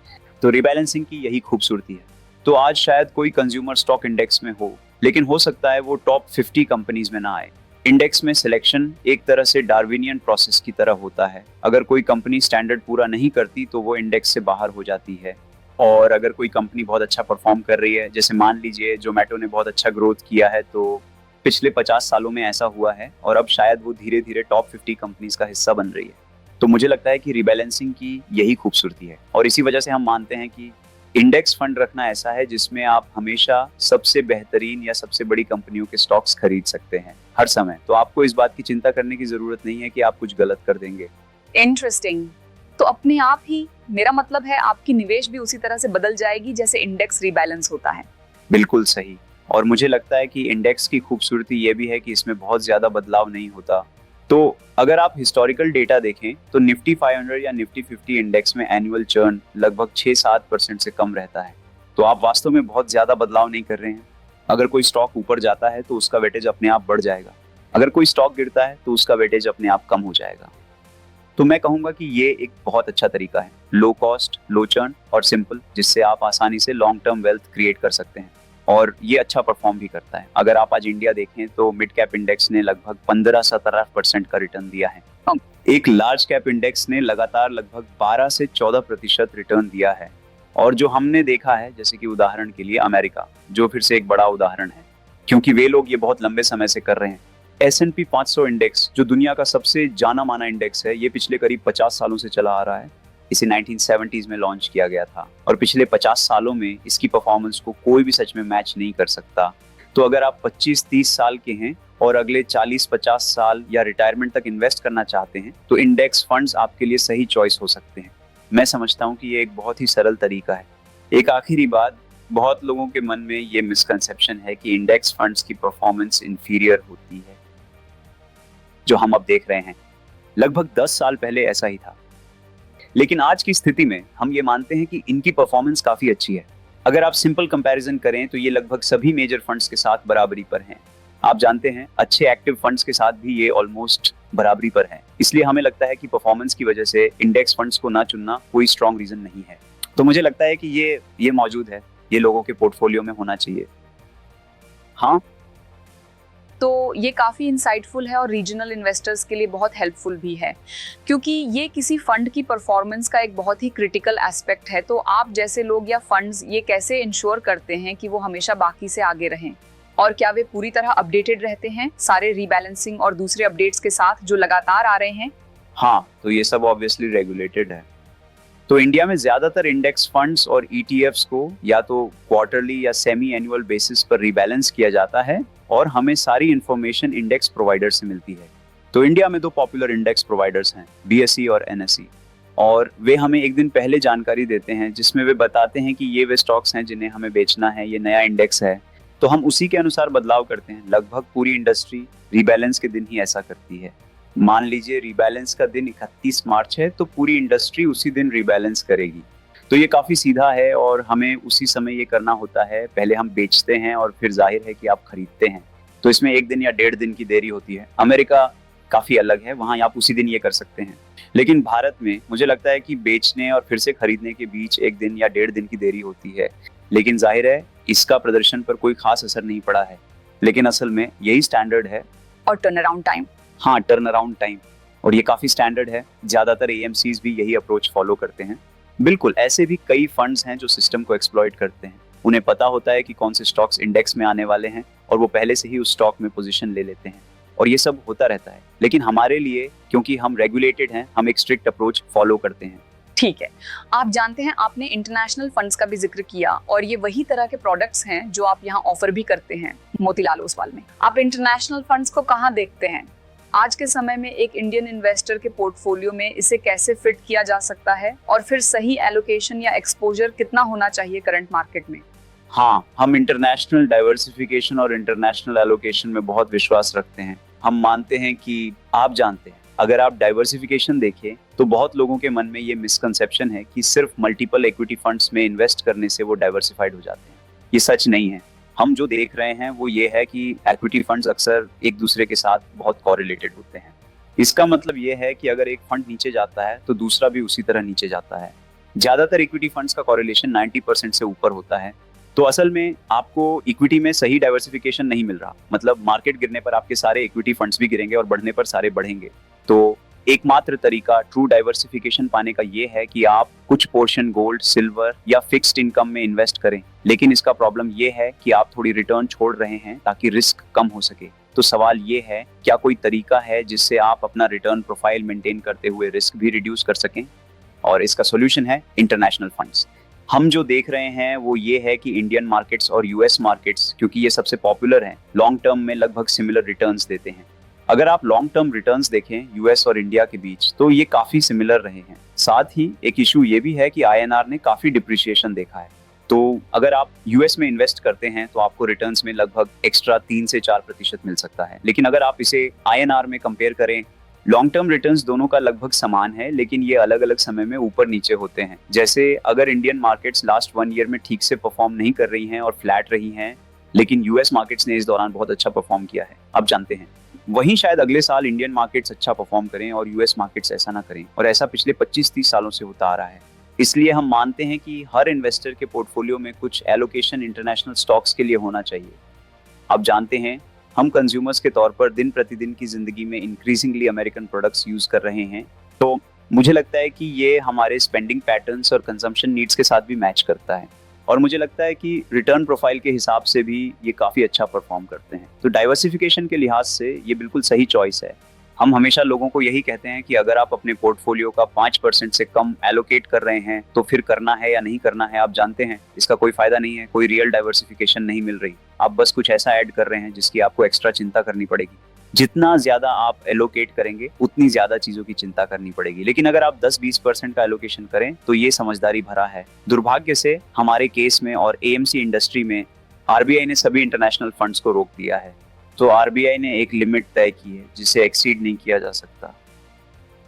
तो रीबैलेंसिंग की यही खूबसूरती है। तो आज शायद कोई कंज्यूमर स्टॉक इंडेक्स में हो, लेकिन हो सकता है वो टॉप 50 कंपनीज में ना आए। इंडेक्स में सिलेक्शन एक तरह से डार्विनियन प्रोसेस की तरह होता है। अगर कोई कंपनी स्टैंडर्ड पूरा नहीं करती तो वो इंडेक्स से बाहर हो जाती है। और अगर कोई कंपनी बहुत अच्छा परफॉर्म कर रही है, जैसे मान लीजिए जोमेटो ने बहुत अच्छा ग्रोथ किया है, तो पिछले 50 सालों में ऐसा हुआ है और अब शायद वो धीरे धीरे टॉप 50 कंपनीज का हिस्सा बन रही है। तो मुझे लगता है कि रीबैलेंसिंग की यही खूबसूरती है और इसी वजह से हम मानते हैं कि इंडेक्स फंड रखना ऐसा है जिसमें आप हमेशा सबसे बेहतरीन या सबसे बड़ी कंपनियों के स्टॉक्स खरीद सकते हैं हर समय। तो आपको इस बात की चिंता करने की जरूरत नहीं है कि आप कुछ गलत कर देंगे। इंटरेस्टिंग। तो अपने आप ही, मेरा मतलब है आपकी निवेश भी उसी तरह से बदल जाएगी जैसे इंडेक्स रीबैलेंस होता है। बिल्कुल सही। और मुझे लगता है कि इंडेक्स की खूबसूरती ये भी है कि इसमें बहुत ज्यादा बदलाव नहीं होता। तो अगर आप हिस्टोरिकल डेटा देखें तो निफ्टी 500 या निफ्टी 50 इंडेक्स में एनुअल चर्न लगभग 6-7% से कम रहता है। तो आप वास्तव में बहुत ज्यादा बदलाव नहीं कर रहे हैं। अगर कोई स्टॉक ऊपर जाता है तो उसका वेटेज अपने आप बढ़ जाएगा, अगर कोई स्टॉक गिरता है तो उसका वेटेज अपने आप कम हो जाएगा। तो मैं कहूंगा कि ये एक बहुत अच्छा तरीका है, लो कॉस्ट, लो चर्न और सिंपल, जिससे आप आसानी से लॉन्ग टर्म वेल्थ क्रिएट कर सकते हैं। और ये अच्छा परफॉर्म भी करता है। अगर आप आज इंडिया देखें तो मिड कैप इंडेक्स ने लगभग 15-17% का रिटर्न दिया है। एक लार्ज कैप इंडेक्स ने लगातार लगभग 12 से 14% रिटर्न दिया है। और जो हमने देखा है, जैसे कि उदाहरण के लिए अमेरिका, जो फिर से एक बड़ा उदाहरण है क्योंकि वे लोग ये बहुत लंबे समय से कर रहे हैं। S&P 500 इंडेक्स, जो दुनिया का सबसे जाना माना इंडेक्स है, ये पिछले करीब 50 सालों से चला आ रहा है। इसे 1970s में लॉन्च किया गया था और पिछले 50 सालों में इसकी परफॉर्मेंस को कोई भी सच में मैच नहीं कर सकता। तो अगर आप 25-30 साल के हैं और अगले 40-50 साल या रिटायरमेंट तक इन्वेस्ट करना चाहते हैं तो इंडेक्स फंड्स आपके लिए सही चॉइस हो सकते हैं। मैं समझता हूँ कि ये एक बहुत ही सरल तरीका है। एक आखिरी बात, बहुत लोगों के मन में ये मिसकंसेप्शन है कि इंडेक्स फंड्स की परफॉर्मेंस इंफीरियर होती है, जो हम अब देख रहे हैं। लगभग 10 साल पहले ऐसा ही था, लेकिन आज की स्थिति में हम ये मानते हैं कि इनकी परफॉर्मेंस काफी अच्छी है। अगर आप सिंपल कंपैरिजन करें तो ये लगभग सभी मेजर फंड्स के साथ बराबरी पर हैं। आप जानते हैं अच्छे एक्टिव फंड्स के साथ भी ये ऑलमोस्ट बराबरी पर है। इसलिए हमें लगता है कि परफॉर्मेंस की वजह से इंडेक्स फंड्स को ना चुनना कोई स्ट्रॉन्ग रीजन नहीं है। तो मुझे लगता है कि ये मौजूद है, ये लोगों के पोर्टफोलियो में होना चाहिए। हाँ, तो ये काफ़ी इंसाइटफुल है और रीजनल इन्वेस्टर्स के लिए बहुत हेल्पफुल भी है, क्योंकि ये किसी फंड की परफॉर्मेंस का एक बहुत ही क्रिटिकल एस्पेक्ट है। तो आप जैसे लोग या फंड्स ये कैसे इंश्योर करते हैं कि वो हमेशा बाकी से आगे रहें, और क्या वे पूरी तरह अपडेटेड रहते हैं सारे रीबैलेंसिंग और दूसरे अपडेट्स के साथ जो लगातार आ रहे हैं? हाँ, तो ये सब ऑब्वियसली रेगुलेटेड है। तो इंडिया में ज्यादातर इंडेक्स फंड्स और ईटीएफ्स को या तो क्वार्टरली या सेमी एनुअल बेसिस पर रिबैलेंस किया जाता है और हमें सारी इंफॉर्मेशन इंडेक्स प्रोवाइडर से मिलती है। तो इंडिया में दो पॉपुलर इंडेक्स प्रोवाइडर्स हैं, बीएसई और एनएसई, और वे हमें एक दिन पहले जानकारी देते हैं जिसमें वे बताते हैं कि ये वे स्टॉक्स हैं जिन्हें हमें बेचना है, ये नया इंडेक्स है। तो हम उसी के अनुसार बदलाव करते हैं। लगभग पूरी इंडस्ट्री रिबैलेंस के दिन ही ऐसा करती है। मान लीजिए रिबैलेंस का दिन 31 मार्च है तो पूरी इंडस्ट्री उसी दिन रिबैलेंस करेगी। तो ये काफ़ी सीधा है और हमें उसी समय ये करना होता है। पहले हम बेचते हैं और फिर जाहिर है कि आप खरीदते हैं, तो इसमें एक दिन या 1.5 दिन की देरी होती है। अमेरिका काफ़ी अलग है, वहाँ आप उसी दिन ये कर सकते हैं। लेकिन भारत में मुझे लगता है कि बेचने और फिर से खरीदने के बीच एक दिन या 1.5 दिन की देरी होती है। लेकिन जाहिर है इसका प्रदर्शन पर कोई खास असर नहीं पड़ा है, लेकिन असल में यही स्टैंडर्ड है। और टर्न अराउंड टाइम, हाँ, टर्न अराउंड टाइम, और ये काफ़ी स्टैंडर्ड है। ज़्यादातर एएमसीज भी यही अप्रोच फॉलो करते हैं। बिल्कुल, ऐसे भी कई फंड्स हैं जो सिस्टम को एक्सप्लॉइट करते हैं। उन्हें पता होता है कि कौन से स्टॉक्स इंडेक्स में आने वाले हैं और वो पहले से ही उस स्टॉक में पोजीशन ले लेते हैं, और ये सब होता रहता है। लेकिन हमारे लिए, क्योंकि हम रेगुलेटेड हैं, हम एक स्ट्रिक्ट अप्रोच फॉलो करते हैं। ठीक है। आप जानते हैं, आपने इंटरनेशनल फंड्स का भी जिक्र किया और ये वही तरह के प्रोडक्ट्स हैं जो आप यहाँ ऑफर भी करते हैं मोतीलाल ओसवाल में। आप इंटरनेशनल फंड्स को कहाँ देखते हैं? आज के समय में एक इंडियन इन्वेस्टर के पोर्टफोलियो में इसे कैसे फिट किया जा सकता है, और फिर सही एलोकेशन या एक्सपोजर कितना होना चाहिए करंट मार्केट में? हाँ, हम इंटरनेशनल डाइवर्सिफिकेशन और इंटरनेशनल एलोकेशन में बहुत विश्वास रखते हैं। हम मानते हैं कि आप जानते हैं, अगर आप डाइवर्सिफिकेशन देखें तो बहुत लोगों के मन में ये मिसकंसेप्शन है कि सिर्फ मल्टीपल इक्विटी फंड्स में इन्वेस्ट करने से वो डाइवर्सिफाइड हो जाते हैं। ये सच नहीं है। हम जो देख रहे हैं वो ये है कि इक्विटी फंड्स अक्सर एक दूसरे के साथ बहुत कॉरिलेटेड होते हैं। इसका मतलब ये है कि अगर एक फंड नीचे जाता है तो दूसरा भी उसी तरह नीचे जाता है। ज़्यादातर इक्विटी फंड्स का कॉरिलेशन 90% से ऊपर होता है। तो असल में आपको इक्विटी में सही डाइवर्सिफिकेशन नहीं मिल रहा। मतलब मार्केट गिरने पर आपके सारे इक्विटी फंड्स भी गिरेंगे और बढ़ने पर सारे बढ़ेंगे। तो एकमात्र तरीका ट्रू डाइवर्सिफिकेशन पाने का ये है कि आप कुछ पोर्शन गोल्ड, सिल्वर या फिक्स्ड इनकम में इन्वेस्ट करें। लेकिन इसका प्रॉब्लम ये है कि आप थोड़ी रिटर्न छोड़ रहे हैं ताकि रिस्क कम हो सके। तो सवाल ये है, क्या कोई तरीका है जिससे आप अपना रिटर्न प्रोफाइल मेंटेन करते हुए रिस्क भी रिड्यूस कर सकें? और इसका सोल्यूशन है इंटरनेशनल फंड्स। हम जो देख रहे हैं वो ये है कि इंडियन मार्केट्स और यूएस मार्केट्स, क्योंकि ये सबसे पॉपुलर हैं, लॉन्ग टर्म में लगभग सिमिलर रिटर्न्स देते हैं। अगर आप लॉन्ग टर्म रिटर्न्स देखें यूएस और इंडिया के बीच तो ये काफ़ी सिमिलर रहे हैं। साथ ही एक इशू ये भी है कि आईएनआर ने काफ़ी डिप्रिसिएशन देखा है। तो अगर आप यूएस में इन्वेस्ट करते हैं तो आपको रिटर्न्स में लगभग एक्स्ट्रा 3 से 4% मिल सकता है। लेकिन अगर आप इसे आईएनआर में कंपेयर करें, लॉन्ग टर्म रिटर्न्स दोनों का लगभग समान है, लेकिन ये अलग अलग समय में ऊपर नीचे होते हैं। जैसे अगर इंडियन मार्केट्स लास्ट 1 ईयर में ठीक से परफॉर्म नहीं कर रही हैं और फ्लैट रही हैं, लेकिन यूएस मार्केट्स ने इस दौरान बहुत अच्छा परफॉर्म किया है, आप जानते हैं। वहीं शायद अगले साल इंडियन मार्केट्स अच्छा परफॉर्म करें और यूएस मार्केट्स ऐसा ना करें, और ऐसा पिछले 25-30 सालों से होता आ रहा है। इसलिए हम मानते हैं कि हर इन्वेस्टर के पोर्टफोलियो में कुछ एलोकेशन इंटरनेशनल स्टॉक्स के लिए होना चाहिए। आप जानते हैं, हम कंज्यूमर्स के तौर पर दिन प्रतिदिन की जिंदगी में इंक्रीजिंगली अमेरिकन प्रोडक्ट्स यूज कर रहे हैं। तो मुझे लगता है कि ये हमारे स्पेंडिंग पैटर्न्स और कंजम्पशन नीड्स के साथ भी मैच करता है, और मुझे लगता है कि रिटर्न प्रोफाइल के हिसाब से भी ये काफ़ी अच्छा परफॉर्म करते हैं। तो डाइवर्सिफिकेशन के लिहाज से ये बिल्कुल सही चॉइस है। हम हमेशा लोगों को यही कहते हैं कि अगर आप अपने पोर्टफोलियो का 5% से कम एलोकेट कर रहे हैं तो फिर करना है या नहीं करना है। आप जानते हैं इसका कोई फायदा नहीं है, कोई रियल डाइवर्सिफिकेशन नहीं मिल रही। आप बस कुछ ऐसा ऐड कर रहे हैं जिसकी आपको एक्स्ट्रा चिंता करनी पड़ेगी। जितना ज्यादा आप एलोकेट करेंगे उतनी ज्यादा चीजों की चिंता करनी पड़ेगी। लेकिन अगर आप 10-20% का एलोकेशन करें तो ये समझदारी भरा है। दुर्भाग्य से हमारे केस में और एएमसी इंडस्ट्री में आरबीआई ने सभी इंटरनेशनल फंड्स को रोक दिया है। तो आरबीआई ने एक लिमिट तय की है जिसे एक्सीड नहीं किया जा सकता,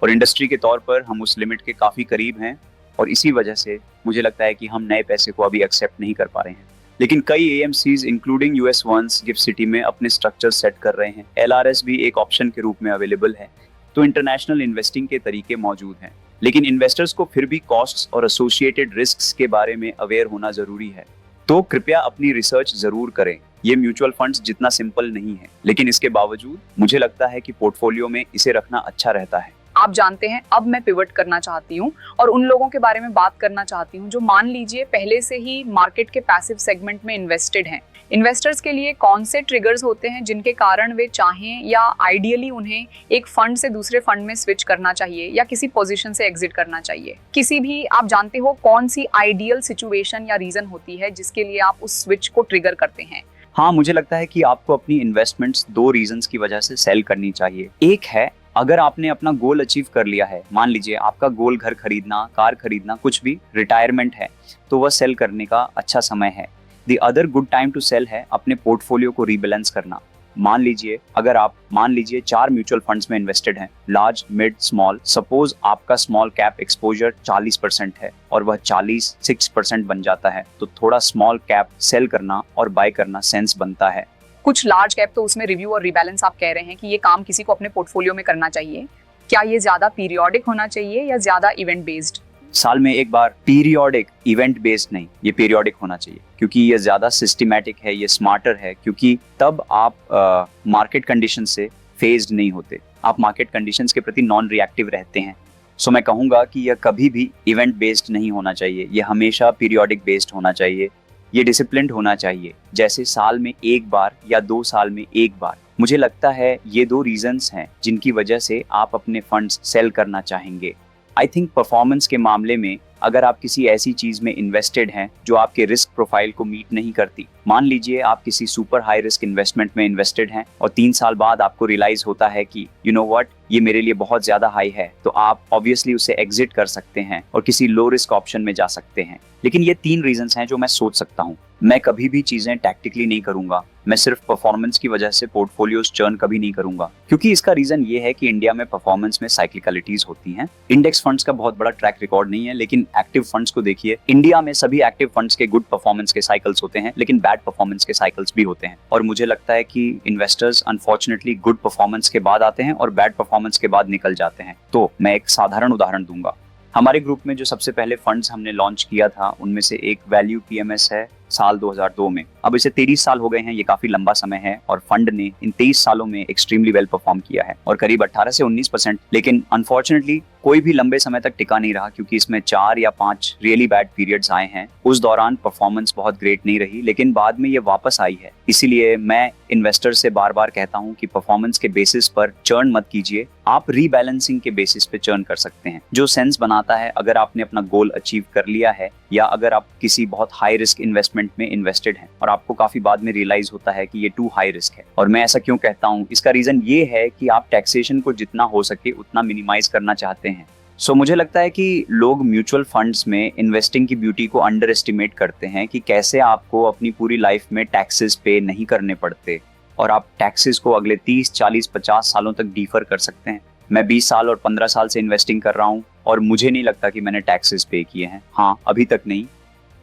और इंडस्ट्री के तौर पर हम उस लिमिट के काफ़ी करीब हैं, और इसी वजह से मुझे लगता है कि हम नए पैसे को अभी एक्सेप्ट नहीं कर पा रहे हैं। लेकिन कई AMCs including US ones gift city में अपने स्ट्रक्चर सेट कर रहे हैं। एलआरएस भी एक ऑप्शन के रूप में अवेलेबल है। तो इंटरनेशनल इन्वेस्टिंग के तरीके मौजूद हैं, लेकिन इन्वेस्टर्स को फिर भी कॉस्ट्स और एसोसिएटेड रिस्क्स के बारे में अवेयर होना जरूरी है। तो कृपया अपनी रिसर्च जरूर करें। ये म्यूचुअल फंड्स जितना सिंपल नहीं है, लेकिन इसके बावजूद मुझे लगता है कि पोर्टफोलियो में इसे रखना अच्छा रहता है। आप जानते हैं, अब मैं पिवट करना चाहती हूँ और उन लोगों के बारे में बात करना चाहती हूँ जो मान लीजिए पहले से ही मार्केट के पैसिव सेगमेंट में इन्वेस्टेड हैं। इन्वेस्टर्स के लिए कौन से ट्रिगर्स होते हैं जिनके कारण वे चाहें या आइडियली उन्हें एक फंड से दूसरे फंड में स्विच करना चाहिए या किसी पोजीशन से एग्जिट करना चाहिए? किसी भी आप जानते हो कौन सी आइडियल सिचुएशन या रीजन होती है जिसके लिए आप उस स्विच को ट्रिगर करते हैं? हाँ, मुझे लगता है कि आपको अपनी इन्वेस्टमेंट्स दो रीजंस की वजह से सेल करनी चाहिए। एक है, अगर आपने अपना गोल अचीव कर लिया है, मान लीजिए आपका गोल घर खरीदना, कार खरीदना, कुछ भी, रिटायरमेंट है, तो वह सेल करने का अच्छा समय है। The other good time to sell है अपने पोर्टफोलियो को रीबैलेंस करना। मान लीजिए अगर आप 4 म्यूचुअल फंड्स में इन्वेस्टेड हैं, लार्ज, मिड, स्मॉल। सपोज आपका स्मॉल कैप एक्सपोजर 40% है और वह 46% बन जाता है, तो थोड़ा स्मॉल कैप सेल करना और बाय करना सेंस बनता है। कुछ लार्ज कैप तो उसमें रिव्यू और रिबैलेंस आप कह रहे हैं कि ये काम किसी को अपने पोर्टफोलियो में करना चाहिए। क्या ये ज्यादा पीरियोडिक होना चाहिए या ज्यादा इवेंट बेस्ड? साल में एक बार, पीरियोडिक, इवेंट बेस्ड नहीं, ये पीरियोडिक होना चाहिए क्योंकि ये ज्यादा सिस्टमैटिक है, ये स्मार्टर है, क्योंकि तब आप मार्केट कंडीशन से फेज्ड नहीं होते, आप मार्केट कंडीशंस के प्रति नॉन रिएक्टिव रहते हैं। सो मैं कहूंगा कि यह कभी भी इवेंट बेस्ड नहीं होना चाहिए, ये हमेशा पीरियोडिक बेस्ड होना चाहिए, ये डिसिप्लिन्ड होना चाहिए, जैसे साल में एक बार या 2 साल में एक बार। मुझे लगता है ये 2 रीजंस हैं जिनकी वजह से आप अपने फंड्स सेल करना चाहेंगे। आई थिंक परफॉर्मेंस के मामले में अगर आप किसी ऐसी चीज में इन्वेस्टेड हैं जो आपके रिस्क प्रोफाइल को मीट नहीं करती, मान लीजिए आप किसी सुपर हाई रिस्क इन्वेस्टमेंट में इन्वेस्टेड हैं और 3 साल बाद आपको रियलाइज होता है कि यू नो व्हाट, ये मेरे लिए बहुत ज्यादा हाई है, तो आप ऑब्वियसली उसे एग्जिट कर सकते हैं और किसी लो रिस्क ऑप्शन में जा सकते हैं। लेकिन ये 3 रीजंस हैं जो मैं सोच सकता हूँ। मैं कभी भी चीजें टैक्टिकली नहीं करूंगा, मैं सिर्फ परफॉर्मेंस की वजह से पोर्टफोलियोज चर्न कभी नहीं करूंगा, क्योंकि इसका रीजन ये है कि इंडिया में परफॉर्मेंस में साइक्लिकलिटीज होती हैं। इंडेक्स फंड्स का बहुत बड़ा ट्रैक रिकॉर्ड नहीं है, लेकिन एक्टिव फंड्स को देखिए, इंडिया में सभी एक्टिव फंड्स के गुड परफॉर्मेंस के साइकिल्स होते हैं, लेकिन बैड परफॉर्मेंस के साइकिल्स भी होते हैं। और मुझे लगता है कि इन्वेस्टर्स अनफॉर्चुनेटली गुड परफॉर्मेंस के बाद आते हैं और बैड परफॉर्मेंस के बाद निकल जाते हैं। तो मैं एक साधारण उदाहरण दूंगा। हमारे ग्रुप में जो सबसे पहले फंड्स हमने लॉन्च किया था, उनमें से एक वैल्यू पीएमएस है साल 2002 में। अब इसे 23 साल हो गए हैं, ये काफी लंबा समय है और फंड ने इन 23 सालों में एक्सट्रीमली वेल परफॉर्म किया है और करीब 18 से 19%। लेकिन अनफॉर्चुनेटली कोई भी लंबे समय तक टिका नहीं रहा, क्योंकि इसमें 4 या 5 रियली बैड पीरियड्स आए हैं। उस दौरान परफॉर्मेंस बहुत ग्रेट नहीं रही, लेकिन बाद में ये वापस आई है। इसीलिए मैं इन्वेस्टर से बार बार कहता हूँ कि परफॉर्मेंस के बेसिस पर चर्न मत कीजिए, आप रीबैलेंसिंग के बेसिस पे चर्न कर सकते हैं, जो सेंस बनाता है। अगर आपने अपना गोल अचीव कर लिया है या अगर आप किसी बहुत हाई रिस्क इन्वेस्टमेंट में इन्वेस्टेड हैं और आपको काफी बाद में रियलाइज होता है कि ये टू हाई रिस्क है। और मैं ऐसा क्यों कहता हूँ, इसका रीजन ये है कि आप टैक्सेशन को जितना हो सके उतना मिनिमाइज करना चाहते हैं। सो मुझे लगता है कि लोग म्यूचुअल फंड्स में इन्वेस्टिंग की ब्यूटी को अंडर एस्टिमेट करते हैं कि कैसे आपको अपनी पूरी लाइफ में टैक्सेस पे नहीं करने पड़ते और आप टैक्सेस को अगले 30, 40, 50 सालों तक डिफर कर सकते हैं। मैं 20 साल और 15 साल से इन्वेस्टिंग कर रहा हूँ और मुझे नहीं लगता कि मैंने टैक्सेस पे किए हैं। हाँ, अभी तक नहीं,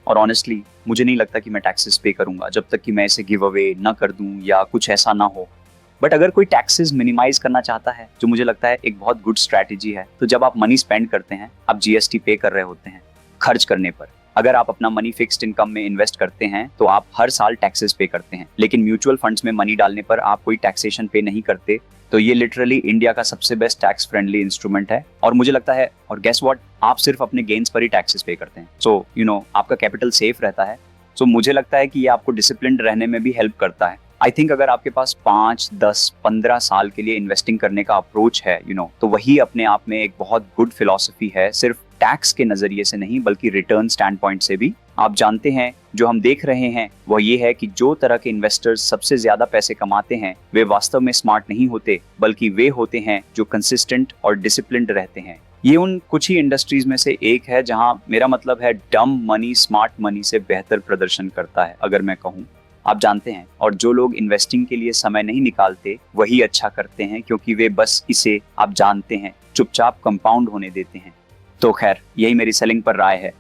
और ऑनेस्टली मुझे नहीं लगता कि मैं टैक्सेस पे करूंगा जब तक कि मैं इसे गिव अवे ना कर दूं या कुछ ऐसा ना हो। बट अगर कोई टैक्सेस मिनिमाइज करना चाहता है, जो मुझे लगता है एक बहुत गुड स्ट्रैटेजी है, तो जब आप मनी स्पेंड करते हैं, आप जीएसटी पे कर रहे होते हैं खर्च करने पर। अगर आप अपना मनी फिक्स्ड इनकम में इन्वेस्ट करते हैं तो आप हर साल टैक्सेस पे करते हैं, लेकिन म्यूचुअल फंड्स में मनी डालने पर आप कोई टैक्सेशन पे नहीं करते। तो ये लिटरली इंडिया का सबसे बेस्ट टैक्स फ्रेंडली इंस्ट्रूमेंट है। और मुझे लगता है, और गेस व्हाट, आप सिर्फ अपने गेन्स पर ही टैक्सेस पे करते हैं। सो आपका कैपिटल सेफ रहता है। सो मुझे लगता है कि ये आपको डिसिप्लिन्ड रहने में भी हेल्प करता है। आई थिंक अगर आपके पास 5, 10, 15 साल के लिए इन्वेस्टिंग करने का अप्रोच है, तो वही अपने आप में एक बहुत गुड फिलॉसफी है, सिर्फ टैक्स के नजरिए से नहीं बल्कि रिटर्न स्टैंड पॉइंट से भी। आप जानते हैं, जो हम देख रहे हैं वह ये है कि जो तरह के इन्वेस्टर्स सबसे ज्यादा पैसे कमाते हैं वे वास्तव में स्मार्ट नहीं होते, बल्कि वे होते हैं जो कंसिस्टेंट और डिसिप्लिन्ड रहते हैं। ये उन कुछ ही इंडस्ट्रीज में से एक है जहां मेरा मतलब है डम मनी स्मार्ट मनी से बेहतर प्रदर्शन करता है, अगर मैं कहूँ। आप जानते हैं, और जो लोग इन्वेस्टिंग के लिए समय नहीं निकालते वही अच्छा करते हैं, क्योंकि वे बस इसे, आप जानते हैं, चुपचाप कंपाउंड होने देते हैं। तो खैर, यही मेरी सेलिंग पर राय है।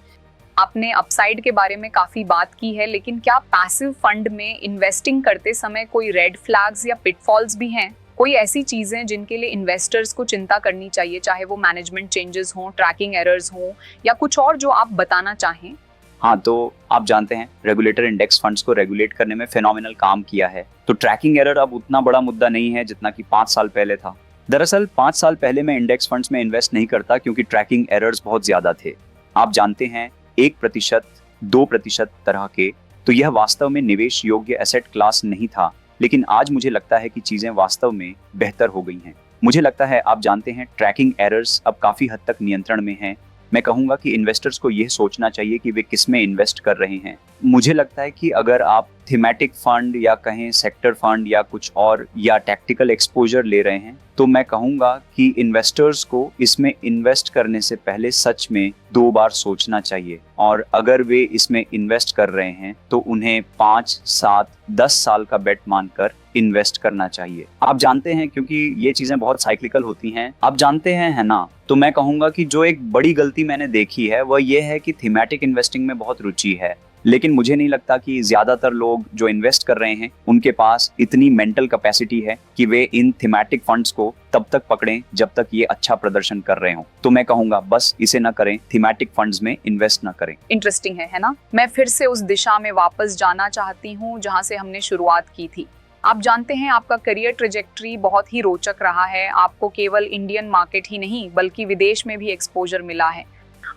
आपने अपसाइड के बारे में काफी बात की है, लेकिन क्या पैसिव फंड में इन्वेस्टिंग करते समय कोई रेड फ्लैग्स या पिटफॉल्स भी हैं? कोई ऐसी चीजें जिनके लिए इन्वेस्टर्स को चिंता करनी चाहिए, चाहे वो मैनेजमेंट चेंजेस हों, ट्रैकिंग एरर्स हों या कुछ और जो आप बताना चाहें? हाँ, तो आप जानते हैं, रेगुलेटर इंडेक्स फंड्स को रेगुलेट करने में फेनोमिनल काम किया है। तो ट्रैकिंग एरर अब उतना बड़ा मुद्दा नहीं है जितना कि 5 साल पहले था। दरअसल 5 साल पहले मैं इंडेक्स फंड्स में इन्वेस्ट नहीं करता क्योंकि ट्रैकिंग एरर्स बहुत ज्यादा थे। आप जानते हैं, 1%, 2% तरह के, तो यह वास्तव में निवेश योग्य एसेट क्लास नहीं था, लेकिन आज मुझे लगता है कि चीजें वास्तव में बेहतर हो गई हैं। मुझे लगता है आप जानते हैं ट्रैकिंग एरर्स अब काफी हद तक नियंत्रण में हैं। मैं कहूंगा कि इन्वेस्टर्स को यह सोचना चाहिए कि वे किस में इन्वेस्ट कर रहे हैं। मुझे लगता है कि अगर आप थीमेटिक फंड या कहें सेक्टर फंड या कुछ और या टैक्टिकल एक्सपोजर ले रहे हैं, तो मैं कहूंगा कि इन्वेस्टर्स को इसमें इन्वेस्ट करने से पहले सच में 2 बार सोचना चाहिए। और अगर वे इसमें इन्वेस्ट कर रहे हैं तो उन्हें 5, 7, 10 साल का बेट मानकर इन्वेस्ट करना चाहिए। आप जानते हैं, क्योंकि ये चीजें बहुत साइक्लिकल होती हैं, आप जानते हैं, है ना? तो मैं कहूंगा कि जो एक बड़ी गलती मैंने देखी है वह ये है कि थीमेटिक इन्वेस्टिंग में बहुत रुचि है, लेकिन मुझे नहीं लगता कि ज्यादातर लोग जो इन्वेस्ट कर रहे हैं उनके पास इतनी मेंटल कैपेसिटी है कि वे इन थीमेटिक फंड्स को तब तक पकड़ें जब तक ये अच्छा प्रदर्शन कर रहे हो। तो मैं कहूंगा बस इसे ना करें, थीमेटिक फंड्स में इन्वेस्ट ना करें। इंटरेस्टिंग है ना? मैं फिर से उस दिशा में वापस जाना चाहती हूँ जहाँ से हमने शुरुआत की थी। आप जानते हैं आपका करियर ट्रेजेक्ट्री बहुत ही रोचक रहा है। आपको केवल इंडियन मार्केट ही नहीं बल्कि विदेश में भी एक्सपोजर मिला है।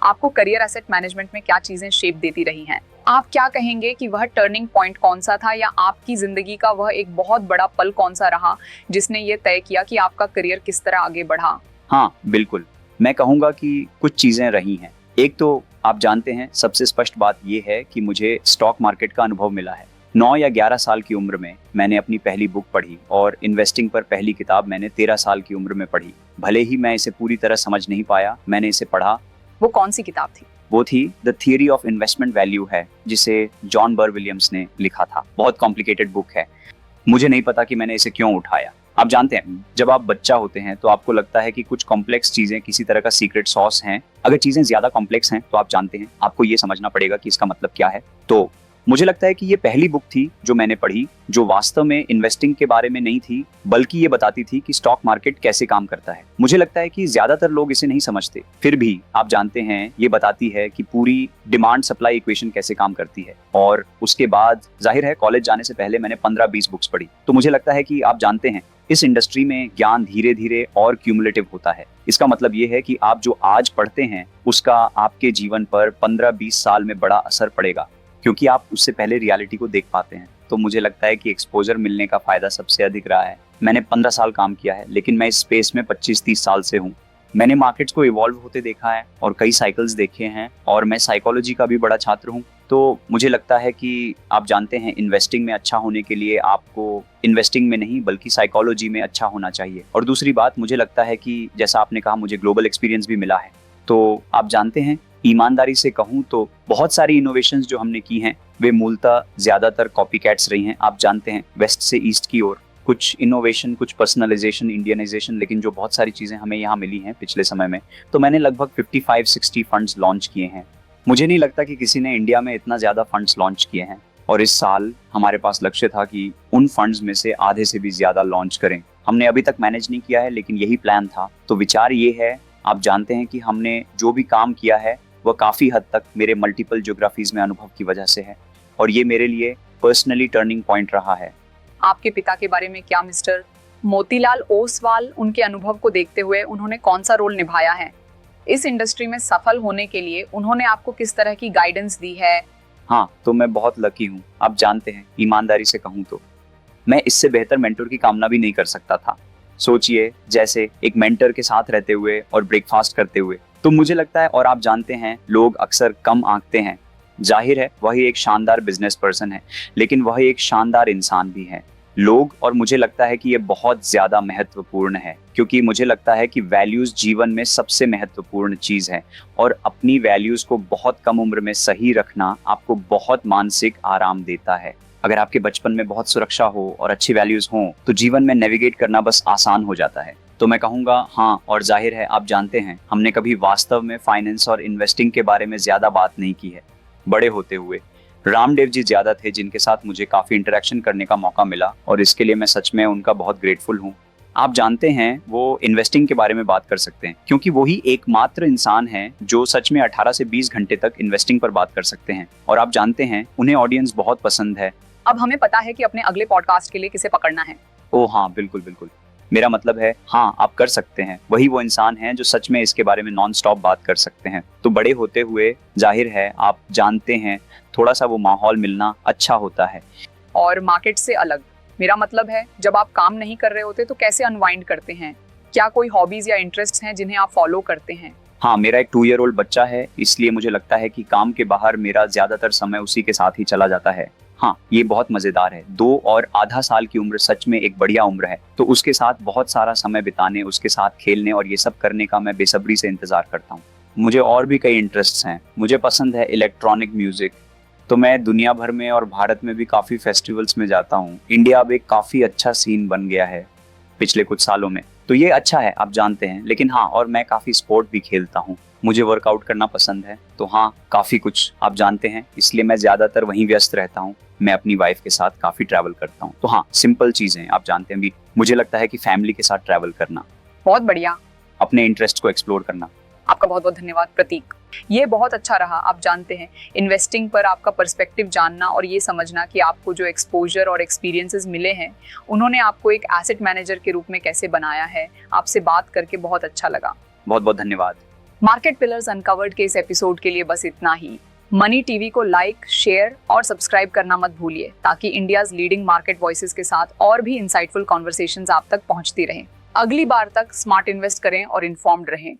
आपको करियर एसेट मैनेजमेंट में क्या चीजें शेप देती रही हैं? आप क्या कहेंगे कि वह टर्निंग पॉइंट कौन सा था, या आपकी जिंदगी का वह एक बहुत बड़ा पल कौन सा रहा जिसने ये तय किया कि आपका करियर किस तरह आगे बढ़ा? हाँ बिल्कुल, मैं कहूंगा कि कुछ चीजें रही हैं। एक तो आप जानते हैं सबसे स्पष्ट बात यह है कि मुझे स्टॉक मार्केट का अनुभव मिला है। 9 या 11 साल की उम्र में मैंने अपनी पहली बुक पढ़ी और इन्वेस्टिंग पर पहली किताब मैंने 13 साल की उम्र में पढ़ी। भले ही मैं इसे पूरी तरह समझ नहीं पाया, मैंने इसे पढ़ा। वो कौन सी किताब थी? वो थी the theory of investment value है, जिसे जॉन बर विलियम्स ने लिखा था। बहुत कॉम्प्लिकेटेड बुक है, मुझे नहीं पता कि मैंने इसे क्यों उठाया। आप जानते हैं जब आप बच्चा होते हैं तो आपको लगता है कि कुछ कॉम्प्लेक्स चीजें किसी तरह का सीक्रेट सॉस हैं। अगर चीजें ज्यादा कॉम्प्लेक्स हैं तो आप जानते हैं आपको ये समझना पड़ेगा कि इसका मतलब क्या है। तो मुझे लगता है कि ये पहली बुक थी जो मैंने पढ़ी, जो वास्तव में इन्वेस्टिंग के बारे में नहीं थी बल्कि ये बताती थी कि स्टॉक मार्केट कैसे काम करता है। मुझे लगता है कि ज्यादातर लोग इसे नहीं समझते, फिर भी आप जानते हैं ये बताती है कि पूरी डिमांड सप्लाई इक्वेशन कैसे काम करती है। और उसके बाद जाहिर है कॉलेज जाने से पहले मैंने 15-20 बुक्स पढ़ी। तो मुझे लगता है कि आप जानते हैं इस इंडस्ट्री में ज्ञान धीरे धीरे और क्यूमुलेटिव होता है। इसका मतलब ये है कि आप जो आज पढ़ते हैं उसका आपके जीवन पर 15-20 साल में बड़ा असर पड़ेगा, क्योंकि आप उससे पहले रियलिटी को देख पाते हैं। तो मुझे लगता है कि एक्सपोजर मिलने का फायदा सबसे अधिक रहा है। मैंने 15 साल काम किया है, लेकिन मैं इस स्पेस में 25-30 साल से हूँ। मैंने मार्केट्स को इवॉल्व होते देखा है और कई साइकिल्स देखे हैं, और मैं साइकोलॉजी का भी बड़ा छात्र हूँ। तो मुझे लगता है कि आप जानते हैं इन्वेस्टिंग में अच्छा होने के लिए आपको इन्वेस्टिंग में नहीं बल्कि साइकोलॉजी में अच्छा होना चाहिए। और दूसरी बात, मुझे लगता है कि जैसा आपने कहा मुझे ग्लोबल एक्सपीरियंस भी मिला है। तो आप जानते हैं ईमानदारी से कहूँ तो बहुत सारी इनोवेशंस जो हमने की हैं वे मूलतः ज्यादातर कॉपी कैट्स रही हैं। आप जानते हैं वेस्ट से ईस्ट की ओर कुछ इनोवेशन, कुछ पर्सनलाइजेशन, इंडियनाइजेशन, लेकिन जो बहुत सारी चीजें हमें यहाँ मिली हैं पिछले समय में। तो मैंने लगभग 55-60 फंड्स लॉन्च किए हैं। मुझे नहीं लगता कि किसी ने इंडिया में इतना ज्यादा फंड्स लॉन्च किए हैं, और इस साल हमारे पास लक्ष्य था कि उन फंड्स में से आधे से भी ज्यादा लॉन्च करें। हमने अभी तक मैनेज नहीं किया है, लेकिन यही प्लान था। तो विचार ये है, आप जानते हैं कि हमने जो भी काम किया है वह काफी हद तक मेरे मल्टीपल ज्योग्राफीज में अनुभव की वजह से है, और ये मेरे लिए पर्सनली टर्निंग पॉइंट रहा है। आपके पिता के बारे में क्या मिस्टर मोतीलाल ओसवाल, उनके अनुभव को देखते हुए उन्होंने कौन सा रोल निभाया है? इस इंडस्ट्री में सफल होने के लिए उन्होंने आपको किस तरह की गाइडेंस दी है? हाँ, तो मैं बहुत लकी हूँ। आप जानते हैं ईमानदारी से कहूँ तो मैं इससे बेहतर मेंटर की कामना भी नहीं कर सकता था। सोचिए, जैसे एक मेंटर के साथ रहते हुए और ब्रेकफास्ट करते हुए। तो मुझे लगता है, और आप जानते हैं लोग अक्सर कम आंकते हैं। जाहिर है वही एक शानदार बिजनेस पर्सन है, लेकिन वह एक शानदार इंसान भी है। लोग, और मुझे लगता है कि ये बहुत ज्यादा महत्वपूर्ण है, क्योंकि मुझे लगता है कि वैल्यूज जीवन में सबसे महत्वपूर्ण चीज है, और अपनी वैल्यूज को बहुत कम उम्र में सही रखना आपको बहुत मानसिक आराम देता है। अगर आपके बचपन में बहुत सुरक्षा हो और अच्छी वैल्यूज हो तो जीवन में नेविगेट करना बस आसान हो जाता है। तो मैं कहूँगा हाँ, और जाहिर है आप जानते हैं हमने कभी वास्तव में फाइनेंस और इन्वेस्टिंग के बारे में ज्यादा बात नहीं की है। बड़े होते हुए रामदेव जी ज्यादा थे जिनके साथ मुझे काफी इंटरेक्शन करने का मौका मिला, और इसके लिए मैं सच में उनका बहुत ग्रेटफुल हूँ। आप जानते हैं वो इन्वेस्टिंग के बारे में बात कर सकते हैं, क्योंकि वही एकमात्र इंसान है जो सच में 18 से 20 घंटे तक इन्वेस्टिंग पर बात कर सकते हैं, और आप जानते हैं उन्हें ऑडियंस बहुत पसंद है। अब हमें पता है कि अपने अगले पॉडकास्ट के लिए किसे पकड़ना है। ओह हाँ, बिल्कुल बिल्कुल, मेरा मतलब है हाँ, आप कर सकते हैं। वही वो इंसान है जो सच में इसके बारे में नॉन स्टॉप बात कर सकते हैं। तो बड़े होते हुए जाहिर है आप जानते हैं थोड़ा सा वो माहौल मिलना अच्छा होता है। और मार्केट से अलग, मेरा मतलब है जब आप काम नहीं कर रहे होते तो कैसे अनवाइंड करते हैं? क्या कोई हॉबीज या इंटरेस्ट हैं जिन्हें आप फॉलो करते हैं? हाँ, मेरा एक 2 ईयर ओल्ड बच्चा है, इसलिए मुझे लगता है कि काम के बाहर मेरा ज्यादातर समय उसी के साथ ही चला जाता है। हाँ, ये बहुत मजेदार है। 2 और आधा साल की उम्र सच में एक बढ़िया उम्र है, तो उसके साथ बहुत सारा समय बिताने, उसके साथ खेलने और ये सब करने का मैं बेसब्री से इंतजार करता हूँ। मुझे और भी कई इंटरेस्ट्स हैं। मुझे पसंद है इलेक्ट्रॉनिक म्यूजिक, तो मैं दुनिया भर में और भारत में भी काफी फेस्टिवल्स में जाता हूँ। इंडिया अब एक काफी अच्छा सीन बन गया है पिछले कुछ सालों में, तो ये अच्छा है, आप जानते हैं। लेकिन हाँ, और मैं काफी स्पोर्ट भी खेलता हूँ, मुझे वर्कआउट करना पसंद है, तो हाँ, काफी कुछ आप जानते हैं, इसलिए मैं ज्यादातर वहीं व्यस्त रहता हूँ। मैं अपनी वाइफ के साथ काफी ट्रैवल करता हूँ, तो हाँ, सिंपल चीजें आप जानते हैं भी। मुझे लगता है कि फैमिली के साथ ट्रैवल करना, बहुत बढ़िया। अपने इंटरेस्ट को एक्सप्लोर करना। आपका बहुत बहुत धन्यवाद प्रतीक, ये बहुत अच्छा रहा। आप जानते हैं, इन्वेस्टिंग पर आपका पर्सपेक्टिव जानना और ये समझना कि आपको जो एक्सपोजर और एक्सपीरियंसेस मिले हैं उन्होंने आपको एक एसेट मैनेजर के रूप में कैसे बनाया है, आपसे बात करके बहुत अच्छा लगा। बहुत बहुत धन्यवाद। मार्केट पिलर्स अनकवर्ड के इस एपिसोड के लिए बस इतना ही। मनी टीवी को लाइक, शेयर और सब्सक्राइब करना मत भूलिए, ताकि इंडियाज लीडिंग मार्केट वॉइसेस के साथ और भी इंसाइटफुल कॉन्वर्सेशंस आप तक पहुंचती रहें। अगली बार तक स्मार्ट इन्वेस्ट करें और इन्फॉर्म्ड रहें।